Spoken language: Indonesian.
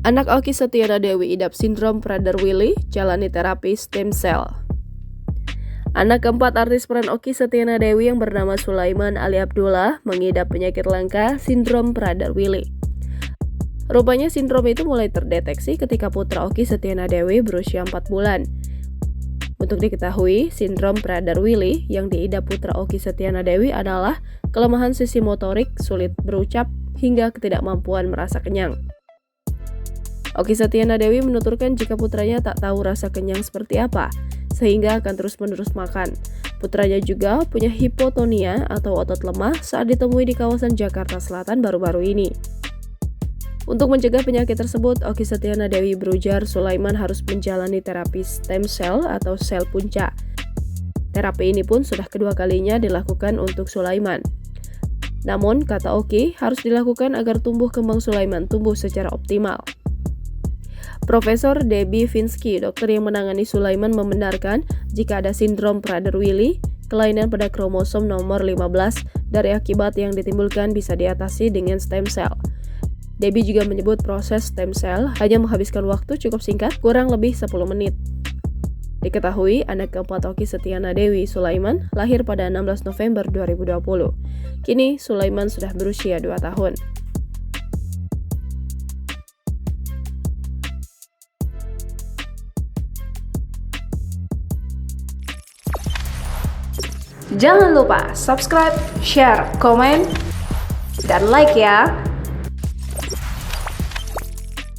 Anak Okky Setiana Dewi idap sindrom Prader-Willi, jalani terapi stem cell. Anak keempat artis peran Okky Setiana Dewi yang bernama Sulaiman Ali Abdullah mengidap penyakit langka sindrom Prader-Willi. Rupanya sindrom itu mulai terdeteksi ketika putra Okky Setiana Dewi berusia 4 bulan. Untuk diketahui, sindrom Prader-Willi yang diidap putra Okky Setiana Dewi adalah kelemahan sisi motorik, sulit berucap, hingga ketidakmampuan merasa kenyang. Okky Setiana Dewi menuturkan jika putranya tak tahu rasa kenyang seperti apa, sehingga akan terus-menerus makan. Putranya juga punya hipotonia atau otot lemah saat ditemui di kawasan Jakarta Selatan baru-baru ini. Untuk mencegah penyakit tersebut, Okky Setiana Dewi berujar Sulaiman harus menjalani terapi stem cell atau sel punca. Terapi ini pun sudah kedua kalinya dilakukan untuk Sulaiman. Namun, kata Okky, harus dilakukan agar tumbuh kembang Sulaiman tumbuh secara optimal. Profesor Debbie Finsky, dokter yang menangani Sulaiman, membenarkan jika ada sindrom Prader-Willi, kelainan pada kromosom nomor 15 dari akibat yang ditimbulkan bisa diatasi dengan stem cell. Debbie juga menyebut proses stem cell hanya menghabiskan waktu cukup singkat, kurang lebih 10 menit. Diketahui, anak keempat Okky Setiana Dewi, Sulaiman, lahir pada 16 November 2020. Kini, Sulaiman sudah berusia 2 tahun. Jangan lupa subscribe, share, komen, dan like ya!